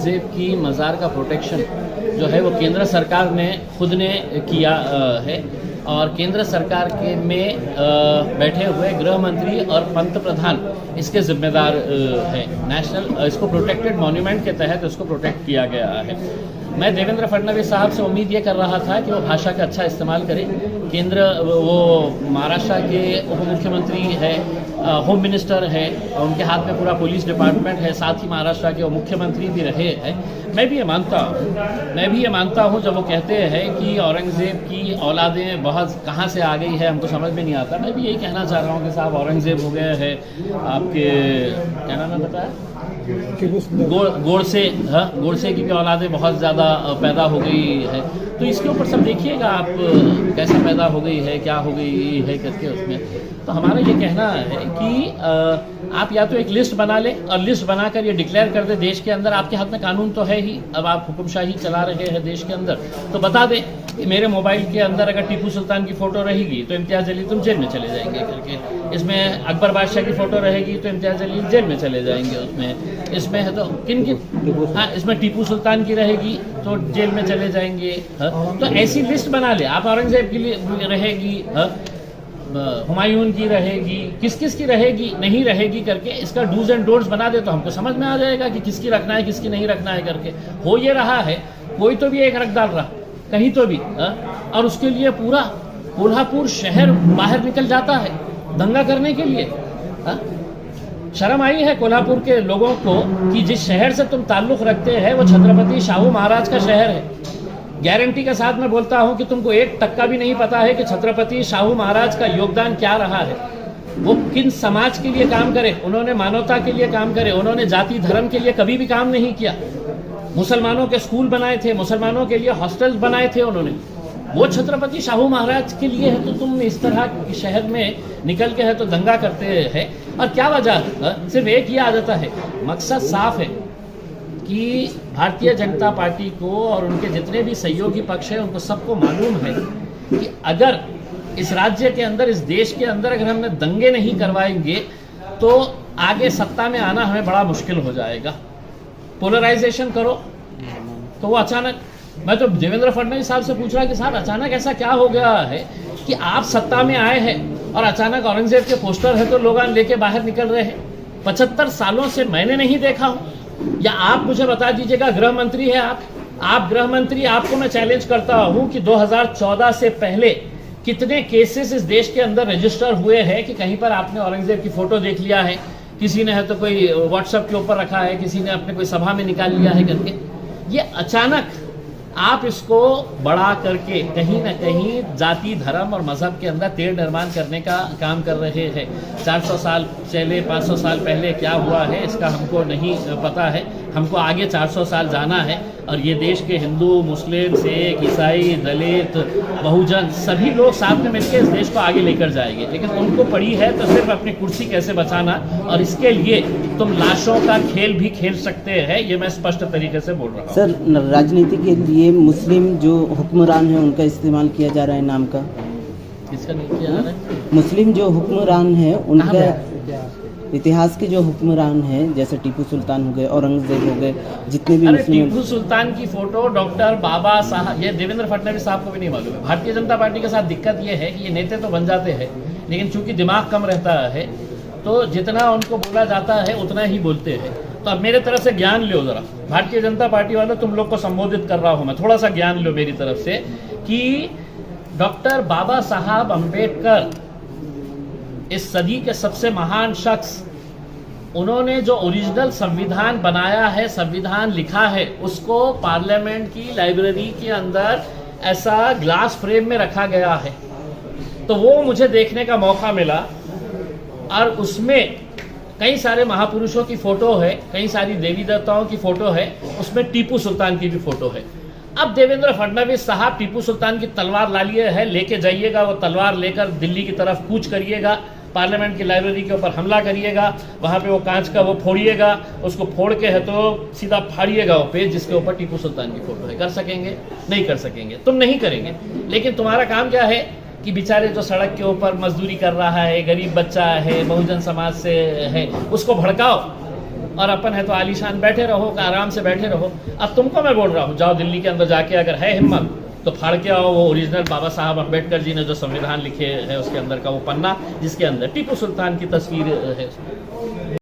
औरंगज़ेब की मज़ार का प्रोटेक्शन जो है वो केंद्र सरकार ने खुद ने किया है और केंद्र सरकार के में बैठे हुए गृह मंत्री और पंत प्रधान इसके जिम्मेदार है। नेशनल इसको प्रोटेक्टेड मॉन्यूमेंट के तहत इसको प्रोटेक्ट किया गया है। मैं देवेंद्र फडणवीस साहब से उम्मीद ये कर रहा था कि वो भाषा का अच्छा इस्तेमाल करें। केंद्र वो महाराष्ट्र के उप मुख्यमंत्री है, होम मिनिस्टर है, उनके हाथ में पूरा पुलिस डिपार्टमेंट है, साथ ही महाराष्ट्र के मुख्यमंत्री भी रहे हैं। मैं भी ये मानता हूँ जब वो कहते हैं कि औरंगज़ेब की औलादें बहुत कहाँ से आ गई है हमको समझ में नहीं आता। मैं भी यही कहना चाह रहा हूँ कि साहब औरंगज़ेब हो गए हैं आपके क्या नाम है बताया गोडसे की भी औलादें बहुत ज़्यादा पैदा हो गई है। तो इसके ऊपर सब देखिएगा आप कैसे पैदा हो गई है, क्या हो गई है करके उसमें। तो हमारा ये कहना है कि आप या तो एक लिस्ट बना लें और लिस्ट बनाकर ये डिक्लेयर कर दे देश के अंदर। आपके हाथ में कानून तो है ही, अब आप हुक्मशाही चला रहे हैं देश के अंदर, तो बता दें कि मेरे मोबाइल के अंदर अगर टीपू सुल्तान की फ़ोटो रहेगी तो इम्तियाज़ अली तुम जेल में चले जाएंगे करके, इसमें अकबर बादशाह की फ़ोटो रहेगी तो इम्तियाज़ अली जेल में चले जाएंगे, इसमें है तो किन की, हाँ इसमें टीपू सुल्तान की रहेगी तो जेल में चले जाएंगे। तो ऐसी लिस्ट बना ले आप। औरंगज़ेब की रहेगी, हुमायूं की रहेगी, किस किस की रहेगी नहीं रहेगी करके इसका डूज एंड डोंट्स बना दे तो हमको समझ में आ जाएगा कि किसकी रखना है किसकी नहीं रखना है करके। हो ये रहा है कोई तो भी एक रख डाल रहा कहीं तो भी, और उसके लिए पूरा कोल्हापुर शहर बाहर निकल जाता है दंगा करने के लिए। शर्म आई है कोल्हापुर के लोगों को कि जिस शहर से तुम ताल्लुक़ रखते हैं वो छत्रपति शाहू महाराज का शहर है। गारंटी के साथ मैं बोलता हूं कि तुमको एक टक्का भी नहीं पता है कि छत्रपति शाहू महाराज का योगदान क्या रहा है। वो किन समाज के लिए काम करे, उन्होंने मानवता के लिए काम करे, उन्होंने जाति धर्म के लिए कभी भी काम नहीं किया। मुसलमानों के स्कूल बनाए थे, मुसलमानों के लिए हॉस्टल्स बनाए थे उन्होंने, वो छत्रपति शाहू महाराज के लिए है। तो तुम इस तरह के शहर में निकल के है तो दंगा करते हैं। और क्या वजह, सिर्फ एक ही आदत है, मकसद साफ है कि भारतीय जनता पार्टी को और उनके जितने भी सहयोगी पक्ष हैं उनको सबको मालूम है कि अगर इस राज्य के अंदर, इस देश के अंदर अगर हमने दंगे नहीं करवाएंगे तो आगे सत्ता में आना हमें बड़ा मुश्किल हो जाएगा। पोलराइजेशन करो तो वो अचानक, मैं तो देवेंद्र फडणवीस साहब से पूछ रहा कि साहब अचानक ऐसा क्या हो गया है कि आप सत्ता में आए हैं और अचानक औरंगज़ेब के पोस्टर है तो लोग लेके बाहर निकल रहे हैं। 75 सालों से मैंने नहीं देखा हूँ। या आप मुझे बता दीजिएगा, गृह मंत्री है आप गृह मंत्री, आपको मैं चैलेंज करता हूं कि 2014 से पहले कितने केसेस इस देश के अंदर रजिस्टर हुए हैं कि कहीं पर आपने औरंगज़ेब की फोटो देख लिया है, किसी ने है तो कोई व्हाट्सएप के ऊपर रखा है, किसी ने अपने कोई सभा में निकाल लिया है करके। ये अचानक आप इसको बढ़ा करके कहीं ना कहीं जाति धर्म और मजहब के अंदर तेढ़ निर्माण करने का काम कर रहे हैं। 400 साल पहले 500 साल पहले क्या हुआ है इसका हमको नहीं पता है, हमको आगे 400 साल जाना है। और ये देश के हिंदू, मुस्लिम, सिख, ईसाई, दलित, बहुजन सभी लोग साथ में मिलकर इस देश को आगे लेकर जाएंगे। लेकिन उनको पड़ी है तो सिर्फ अपनी कुर्सी कैसे बचाना, और इसके लिए तुम लाशों का खेल भी खेल सकते हैं, ये मैं स्पष्ट तरीके से बोल रहा हूँ। सर, राजनीति के लिए मुस्लिम जो हुक्मरान है उनका इस्तेमाल किया जा रहा है नाम का। किसका नहीं किया जा रहा है? मुस्लिम जो हुक्मरान है उनका, इतिहास के जो हुक्मरान हैं जैसे टीपू सुल्तान हो गए, औरंगज़ेब हो गए, जितने भी मुस्लिम। टीपू सुल्तान की फोटो डॉक्टर बाबा साहब, ये देवेंद्र फडणवीस साहब को भी नहीं मालूम है। भारतीय जनता पार्टी के साथ दिक्कत ये है कि ये नेता तो बन जाते हैं लेकिन चूंकि दिमाग कम रहता है तो जितना उनको बोला जाता है उतना ही बोलते हैं। तो अब मेरे तरफ से ज्ञान लो जरा, भारतीय जनता पार्टी वालों, तुम लोग को संबोधित कर रहा हूँ मैं, थोड़ा सा ज्ञान लो मेरी तरफ से कि डॉक्टर बाबा साहब अम्बेडकर इस सदी के सबसे महान शख्स, उन्होंने जो ओरिजिनल संविधान बनाया है, संविधान लिखा है, उसको पार्लियामेंट की लाइब्रेरी के अंदर ऐसा ग्लास फ्रेम में रखा गया है। तो वो मुझे देखने का मौका मिला और उसमें कई सारे महापुरुषों की फ़ोटो है, कई सारी देवी देवताओं की फ़ोटो है, उसमें टीपू सुल्तान की भी फ़ोटो है। अब देवेंद्र फडणवीस साहब टीपू सुल्तान की तलवार ला लिए है, लेके जाइएगा, वो तलवार लेकर दिल्ली की तरफ कूच करिएगा, पार्लियामेंट की लाइब्रेरी के ऊपर हमला करिएगा, वहाँ पे वो कांच का वो फोड़िएगा, उसको फोड़ के है तो सीधा फाड़िएगा वो पेज जिसके ऊपर टीपू सुल्तान की फ़ोटो है। कर सकेंगे? नहीं कर सकेंगे, तुम नहीं करेंगे। लेकिन तुम्हारा काम क्या है कि बेचारे जो सड़क के ऊपर मजदूरी कर रहा है, गरीब बच्चा है, बहुजन समाज से है, उसको भड़काओ और अपन है तो आलीशान बैठे रहो, आराम से बैठे रहो। अब तुमको मैं बोल रहा हूँ, जाओ दिल्ली के अंदर जाके अगर है हिम्मत तो फाड़ के आओ वो ओरिजिनल बाबा साहब अम्बेडकर जी ने जो संविधान लिखे है उसके अंदर का वो पन्ना जिसके अंदर टीपू सुल्तान की तस्वीर है।